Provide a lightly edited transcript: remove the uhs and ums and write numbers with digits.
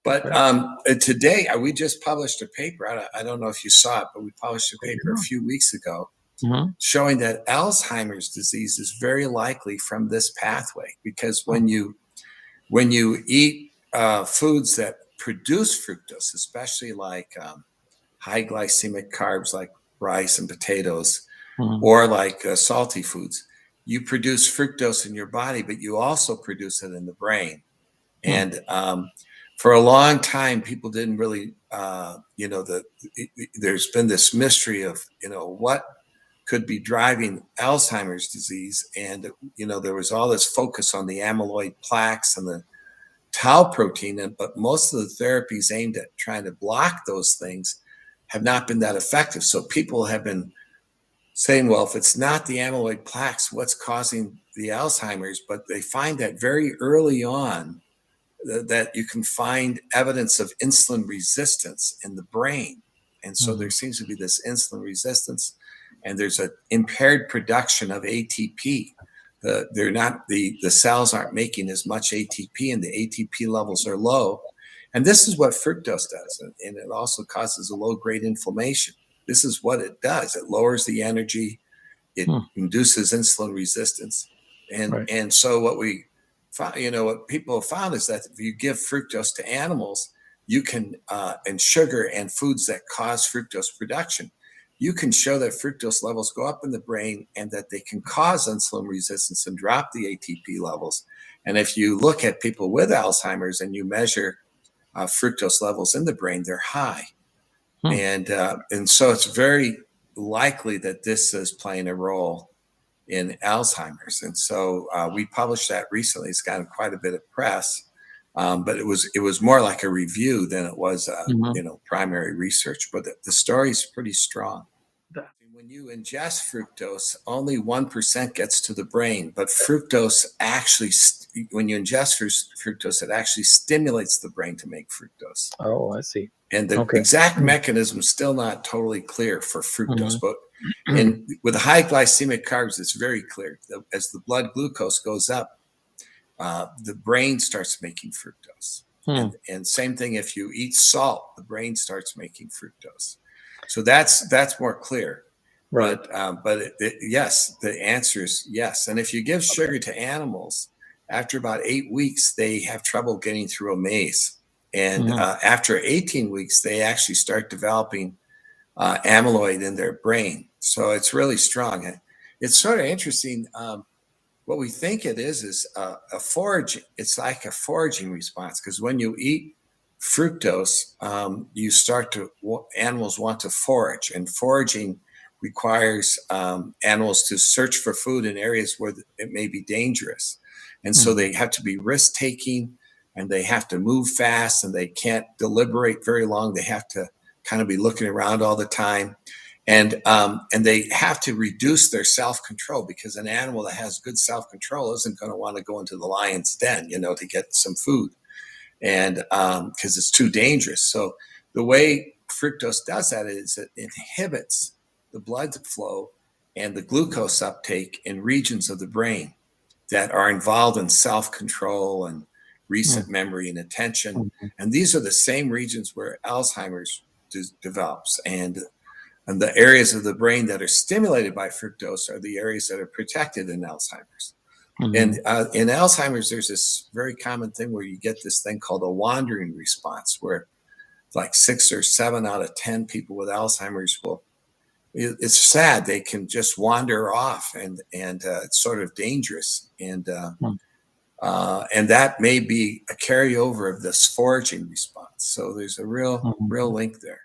But Okay. today, we just published a paper. I don't know if you saw it, but we published a paper a few weeks ago Mm-hmm. showing that Alzheimer's disease is very likely from this pathway, because when you eat foods that produce fructose, especially like high glycemic carbs like rice and potatoes, Mm-hmm. or like salty foods, you produce fructose in your body, but you also produce it in the brain. And for a long time, people didn't really, there's been this mystery of, what could be driving Alzheimer's disease. And, there was all this focus on the amyloid plaques and the tau protein, but most of the therapies aimed at trying to block those things have not been that effective. So people have been saying, well, if it's not the amyloid plaques, what's causing the Alzheimer's? But they find that very early on, that you can find evidence of insulin resistance in the brain. And so there seems to be this insulin resistance, and there's an impaired production of ATP. The cells aren't making as much ATP, and the ATP levels are low. And this is what fructose does. And it also causes a low-grade inflammation. This is what it does. It lowers the energy. It induces insulin resistance. And so what we what people have found is that if you give fructose to animals, you can, and sugar and foods that cause fructose production, you can show that fructose levels go up in the brain and that they can cause insulin resistance and drop the ATP levels. And if you look at people with Alzheimer's and you measure fructose levels in the brain, they're high. And so it's very likely that this is playing a role in Alzheimer's. And so we published that recently. It's gotten quite a bit of press, but it was more like a review than it was primary research. But the story is pretty strong. When you ingest fructose, only 1% gets to the brain, but fructose actually, when you ingest fructose, it actually stimulates the brain to make fructose. Oh, I see. And the exact mechanism is still not totally clear for fructose, but with high glycemic carbs, it's very clear. As the blood glucose goes up, the brain starts making fructose. And same thing if you eat salt, the brain starts making fructose. So that's more clear. Right. But yes, the answer is yes. And if you give sugar to animals, after about 8 weeks, they have trouble getting through a maze. And after 18 weeks, they actually start developing amyloid in their brain. So it's really strong. It's sort of interesting. What we think it is a foraging. It's like a foraging response, because when you eat fructose, animals want to forage, and foraging requires animals to search for food in areas where it may be dangerous. And so they have to be risk-taking, and they have to move fast, and they can't deliberate very long. They have to kind of be looking around all the time. And they have to reduce their self-control, because an animal that has good self-control isn't going to want to go into the lion's den, to get some food, and because it's too dangerous. So the way fructose does that is it inhibits the blood flow and the glucose uptake in regions of the brain that are involved in self-control and recent memory and attention. And these are the same regions where Alzheimer's develops. And the areas of the brain that are stimulated by fructose are the areas that are protected in Alzheimer's. And in Alzheimer's, there's this very common thing where you get this thing called a wandering response, where like 6 or 7 out of 10 people with Alzheimer's it's sad. They can just wander off, and it's sort of dangerous. And that may be a carryover of this foraging response. So there's a real link there.